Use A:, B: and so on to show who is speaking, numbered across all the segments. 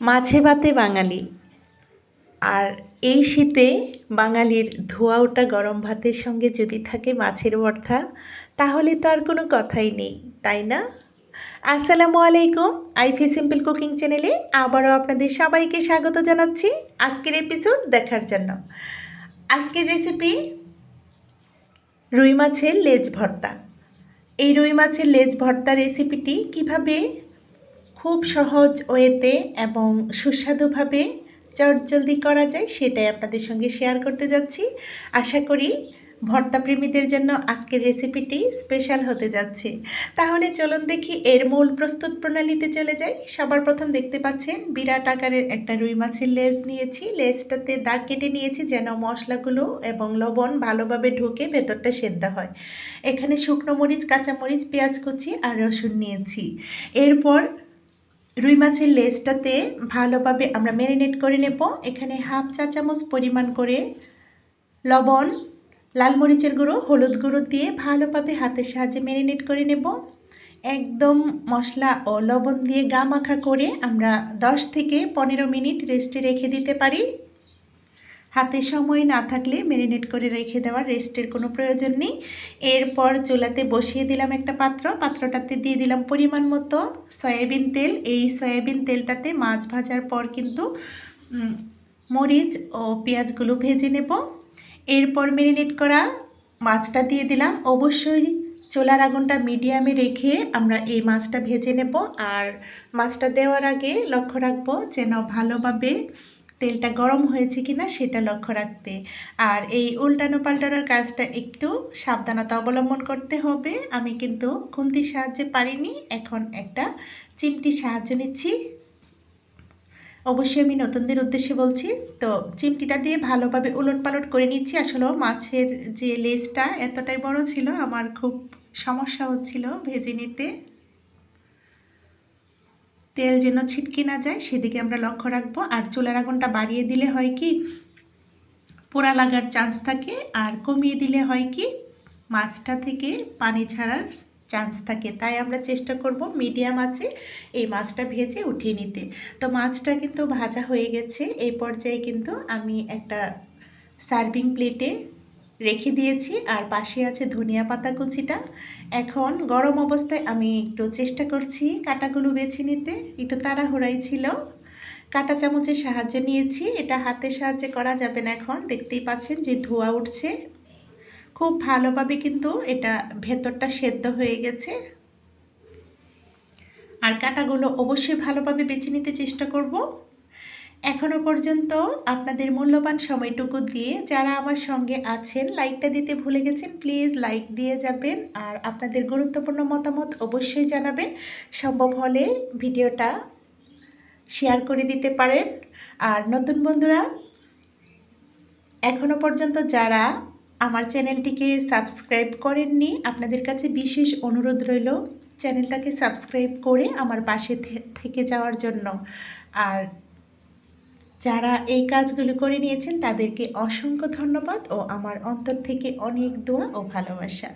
A: মাছে ভাতে বাঙালি। আর এই শীতে বাঙালির ধোয়া ওঠা গরম ভাতের সঙ্গে যদি থাকে মাছের ভর্তা, তাহলে তো আর কোনো কথাই নেই, তাই না? আসসালামু আলাইকুম। আইফি সিম্পল কুকিং চ্যানেলে আবারও আপনাদের সবাইকে স্বাগত জানাচ্ছি আজকের এপিসোড দেখার জন্য। আজকের রেসিপি রুই মাছের লেজ ভর্তা। এই রুই মাছের লেজ ভর্তা রেসিপিটি কিভাবে খুব সহজ ওয়েতে এবং সুস্বাদুভাবে চটজলদি করা যায় সেটাই আপনাদের সঙ্গে শেয়ার করতে যাচ্ছি। আশা করি ভর্তা প্রেমীদের জন্য আজকের রেসিপিটি স্পেশাল হতে যাচ্ছে। তাহলে চলুন দেখি এর মূল প্রস্তুত প্রণালীতে চলে যাই। সবার প্রথম দেখতে পাচ্ছেন বিরাট আকারের একটা রুই মাছের লেজ নিয়েছি। লেজটাতে দাগ কেটে নিয়েছি যেন মশলাগুলো এবং লবণ ভালোভাবে ঢুকে ভেতরটা সেদ্ধ হয়। এখানে শুকনো মরিচ, কাঁচামরিচ, পেঁয়াজ কুচি আর রসুন নিয়েছি। এরপর রুই মাছের লেজটাতে ভালোভাবে আমরা ম্যারিনেট করে নেব। এখানে হাফ চা চামচ পরিমাণ করে লবণ, লাল মরিচের গুঁড়ো, হলুদ গুঁড়ো দিয়ে ভালোভাবে হাতের সাহায্যে ম্যারিনেট করে নেব। একদম মশলা ও লবণ দিয়ে গা মাখা করে আমরা 10 থেকে 15 মিনিট রেস্টে রেখে দিতে পারি। হাতে সময় না থাকলে ম্যারিনেট করে রেখে দেওয়ার রেস্টের কোনো প্রয়োজন নেই। এরপর চুলাতে বসিয়ে দিলাম একটা পাত্রটাতে দিয়ে দিলাম পরিমাণ মতো সয়াবিন তেল। এই সয়াবিন তেলটাতে মাছ ভাজার পর কিন্তু মরিচ ও পেঁয়াজগুলো ভেজে নেব। এরপর ম্যারিনেট করা মাছটা দিয়ে দিলাম। অবশ্যই চুলার আগুনটা মিডিয়ামে রেখে আমরা এই মাছটা ভেজে নেব। আর মাছটা দেওয়ার আগে লক্ষ্য রাখবো যেন ভালোভাবে তেলটা গরম হয়েছে কিনা সেটা লক্ষ্য রাখতে। আর এই উল্টানো পাল্টানোর কাজটা একটু সাবধানতা অবলম্বন করতে হবে। আমি কিন্তু খুন্তির সাহায্যে পারিনি, এখন একটা চিমটির সাহায্য নিচ্ছি। অবশ্যই আমি নতুনদের উদ্দেশ্যে বলছি। তো চিমটিটা দিয়ে ভালোভাবে উলট পালট করে নিচ্ছি। আসলে মাছের যে লেজটা এতটাই বড় ছিল, আমার খুব সমস্যা হচ্ছিল ভেজে নিতে। তেল যেন ছিটকে না যায় সেদিকে আমরা লক্ষ্য রাখবো। আর চুলার আগুনটা বাড়িয়ে দিলে হয় কি পোড়া লাগার চান্স থাকে, আর কমিয়ে দিলে হয় কি মাছটা থেকে পানি ছাড়ার চান্স থাকে। তাই আমরা চেষ্টা করব মিডিয়াম আঁচে এই মাছটা ভেজে উঠিয়ে নিতে। তো মাছটা কিন্তু ভাজা হয়ে গেছে। এই পর্যায়ে কিন্তু আমি একটা সার্ভিং প্লেটে রেখে দিয়েছি, আর পাশে আছে ধনিয়া পাতা কুচিটা। এখন গরম অবস্থায় আমি একটু চেষ্টা করছি কাঁটাগুলো বেছে নিতে, একটু তাড়াহুড়াই ছিল। কাঁটা চামচের সাহায্য নিয়েছি, এটা হাতের সাহায্যে করা যাবে না। এখন দেখতেই পাচ্ছেন যে ধোঁয়া উঠছে। খুব ভালোভাবে কিন্তু এটা ভেতরটা সেদ্ধ হয়ে গেছে। আর কাঁটাগুলো অবশ্যই ভালোভাবে বেছে নিতে চেষ্টা করব। এখনও পর্যন্ত আপনাদের মূল্যবান সময়টুকু দিয়ে যারা আমার সঙ্গে আছেন, লাইকটা দিতে ভুলে গেছেন, প্লিজ লাইক দিয়ে যাবেন। আর আপনাদের গুরুত্বপূর্ণ মতামত অবশ্যই জানাবেন। সম্ভব হলে ভিডিওটা শেয়ার করে দিতে পারেন। আর নতুন বন্ধুরা এখনও পর্যন্ত যারা আমার চ্যানেলটিকে সাবস্ক্রাইব করেননি, আপনাদের কাছে বিশেষ অনুরোধ রইল চ্যানেলটাকে সাবস্ক্রাইব করে আমার পাশে থেকে যাওয়ার জন্য। আর যারা এই কাজগুলো করে নিয়েছেন তাদেরকে অসংখ্য ধন্যবাদ ও আমার অন্তর থেকে অনেক দোয়া ও ভালোবাসা।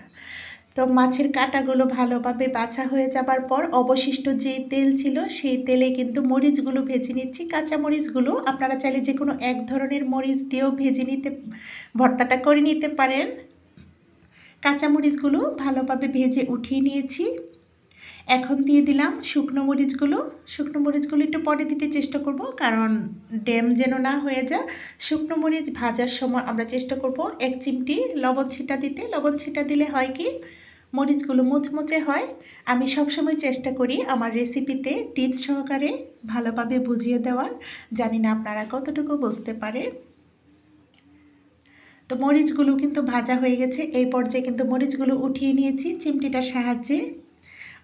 A: তো মাছের কাঁটাগুলো ভালোভাবে বাছা হয়ে যাবার পর অবশিষ্ট যে তেল ছিল সেই তেলে কিন্তু মরিচগুলো ভেজে নিচ্ছি। কাঁচা মরিচগুলো আপনারা চাইলে যে কোনো এক ধরনের মরিচ দিয়েও ভেজে নিতে ভর্তাটা করে নিতে পারেন। কাঁচা মরিচগুলো ভালোভাবে ভেজে উঠিয়ে নিয়েছি। এখন দিয়ে দিলাম শুকনো মরিচগুলো। শুকনো মরিচগুলো একটু পরে দিতে চেষ্টা করব, কারণ ড্যাম যেন না হয়ে যায়। শুকনো মরিচ ভাজার সময় আমরা চেষ্টা করব 1 চিমটি লবণ ছিটা দিতে। লবণ ছিটা দিলে হয় কি মরিচগুলো মুচমুচে হয়। আমি সবসময় চেষ্টা করি আমার রেসিপিতে টিপস সহকারে ভালোভাবে বুঝিয়ে দেওয়ার। জানি না আপনারা কতটুকু বুঝতে পারে। তো মরিচগুলো কিন্তু ভাজা হয়ে গেছে। এই পর্যায়ে কিন্তু মরিচগুলো উঠিয়ে নিয়েছি চিমটিটার সাহায্যে।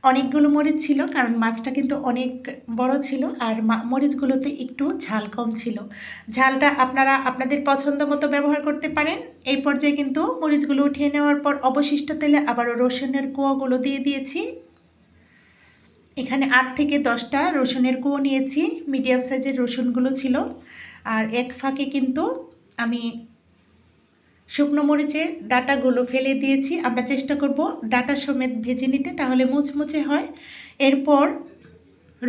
A: অনেকগুলো মরিচ ছিল, কারণ মাছটা কিন্তু অনেক বড় ছিল, আর মরিচগুলোতে একটু ঝাল কম ছিল। ঝালটা আপনারা আপনাদের পছন্দ মতো ব্যবহার করতে পারেন। এই পর্যায়ে কিন্তু মরিচগুলো উঠিয়ে নেওয়ার পর অবশিষ্ট তেলে আবারও রসুনের কোয়াগুলো দিয়ে দিয়েছি। এখানে 8 থেকে 10টা রসুনের কোয়া নিয়েছি, মিডিয়াম সাইজের রসুনগুলো ছিল। আর এক ফাঁকে কিন্তু আমি শুকনো মরিচের ডাঁটাগুলো ফেলে দিয়েছি। আমরা চেষ্টা করব ডাঁটা সমেত ভেজে নিতে, তাহলে মুচমুচে হয়। এরপর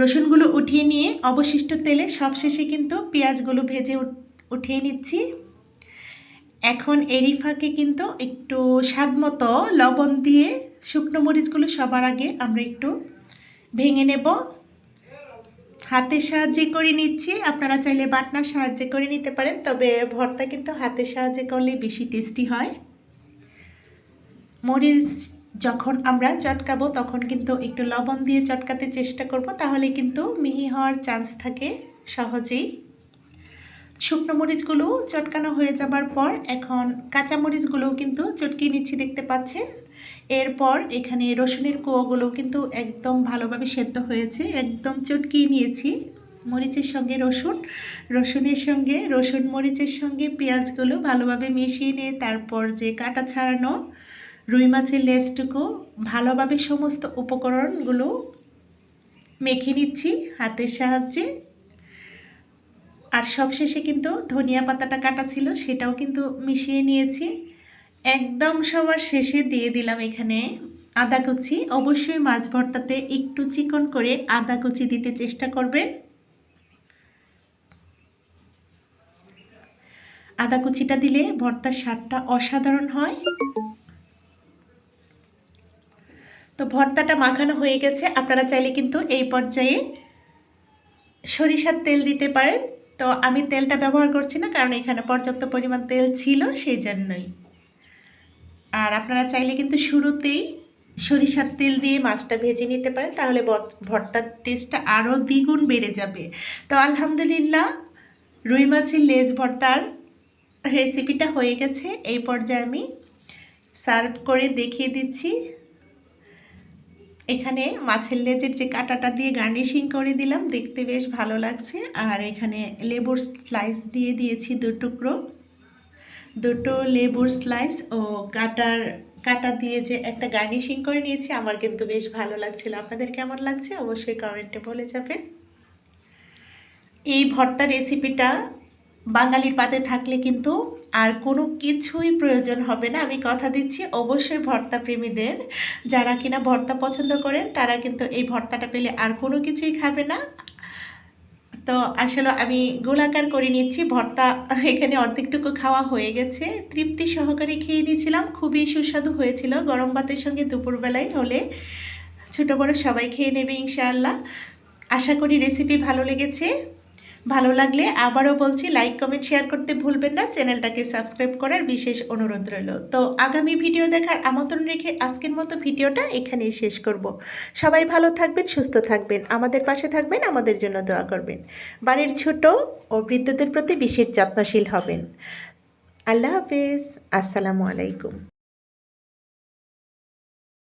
A: রসুনগুলো উঠিয়ে নিয়ে অবশিষ্ট তেলে সবশেষে কিন্তু পেঁয়াজগুলো ভেজে উঠিয়ে নিচ্ছি। এখন এরই ফাঁকে কিন্তু একটু স্বাদ মতো লবণ দিয়ে শুকনো মরিচগুলো সবার আগে আমরা একটু ভেঙে নেব। হাতের সাহায্যে করে নিচ্ছি, আপনারা চাইলে বাটনার সাহায্যে করে নিতে পারেন, তবে ভর্তা কিন্তু হাতের সাহায্যে করলে বেশি টেস্টি হয়। মরিচ যখন আমরা চটকাবো তখন কিন্তু একটু লবণ দিয়ে চটকাতে চেষ্টা করব, তাহলে কিন্তু মিহি হওয়ার চান্স থাকে সহজেই। শুকনো মরিচগুলো চটকানো হয়ে যাবার পর এখন কাঁচা মরিচগুলোও কিন্তু চটকিয়ে নিচ্ছি, দেখতে পাচ্ছেন। এরপর এখানে রসুনের কোয়াগুলোও কিন্তু একদম ভালোভাবে সেদ্ধ হয়েছে, একদম চটকিয়ে নিয়েছি। মরিচের সঙ্গে রসুনের সঙ্গে রসুন মরিচের সঙ্গে পেঁয়াজগুলো ভালোভাবে মিশিয়ে নিয়ে তারপর যে কাটা ছাড়ানো রুই মাছের লেজটুকু ভালোভাবে সমস্ত উপকরণগুলো মেখে নিচ্ছি হাতের সাহায্যে। আর সবশেষে কিন্তু ধনিয়া পাতাটা কাটা ছিল সেটাও কিন্তু মিশিয়ে নিয়েছি। একদম সবার শেষে দিয়ে দিলাম এখানে আদা কুচি। অবশ্যই মাছ ভর্তাতে একটু চিকন করে আদা কুচি দিতে চেষ্টা করবেন। আদা কুচিটা দিলে ভর্তার স্বাদটা অসাধারণ হয়। তো ভর্তাটা মাখানো হয়ে গেছে, আপনারা চাইলে কিন্তু এই পর্যায়ে সরিষার তেল দিতে পারেন। তো আমি তেলটা ব্যবহার করছি না, কারণ এখানে পর্যাপ্ত পরিমাণ তেল ছিল সেই জন্যই। আর আপনারা চাইলে কিন্তু শুরুতেই সরিষার তেল দিয়ে মাছটা ভেজে নিতে পারেন, তাহলে ভর্তার টেস্টটা আরও দ্বিগুণ বেড়ে যাবে। তো আলহামদুলিল্লাহ, রুই মাছের লেজ ভর্তার রেসিপিটা হয়ে গেছে। এই পর্যায়ে আমি সার্ভ করে দেখিয়ে দিচ্ছি। এখানে মাছের লেজের যে কাঁটাটা দিয়ে গার্নিশিং করে দিলাম, দেখতে বেশ ভালো লাগছে। আর এখানে লেবুর স্লাইস দিয়ে দিয়েছি দুটো লেবুর স্লাইস ও কাটা দিয়ে যে একটা গার্নিশিং করে নিয়েছি, আমার কিন্তু বেশ ভালো লাগছিল। আপনাদের কেমন লাগছে অবশ্যই কমেন্টে বলে যাবেন। এই ভর্তা রেসিপিটা বাঙালির পাতে থাকলে কিন্তু আর কোনো কিছুই প্রয়োজন হবে না, আমি কথা দিচ্ছি। অবশ্যই ভর্তা প্রেমীদের, যারা কিনা ভর্তা পছন্দ করেন, তারা কিন্তু এই ভর্তাটা পেলে আর কোনো কিছুই খাবে না। তো আসলে আমি গোলাকার করে নিচ্ছি ভর্তা, এখানে অর্ধেকটুকু খাওয়া হয়ে গেছে। তৃপ্তি সহকারে খেয়ে নিয়েছিলাম, খুবই সুস্বাদু হয়েছিল। গরম ভাতের সঙ্গে দুপুরবেলায় হলে ছোটো বড়ো সবাই খেয়ে নেবে ইনশাআল্লাহ। আশা করি রেসিপি ভালো লেগেছে। ভালো লাগলে আবারও বলছি, লাইক কমেন্ট শেয়ার করতে ভুলবেন না। চ্যানেলটাকে সাবস্ক্রাইব করার বিশেষ অনুরোধ রইল। তো আগামী ভিডিও দেখার আমন্ত্রণ রেখে আজকের মতো ভিডিওটা এখানেই শেষ করব। সবাই ভালো থাকবেন, সুস্থ থাকবেন, আমাদের পাশে থাকবেন, আমাদের জন্য দোয়া করবেন। বাড়ির ছোট ও বৃদ্ধদের প্রতি বিশেষ যত্নশীল হবেন। আল্লাহ হাফেজ, আসসালামু আলাইকুম।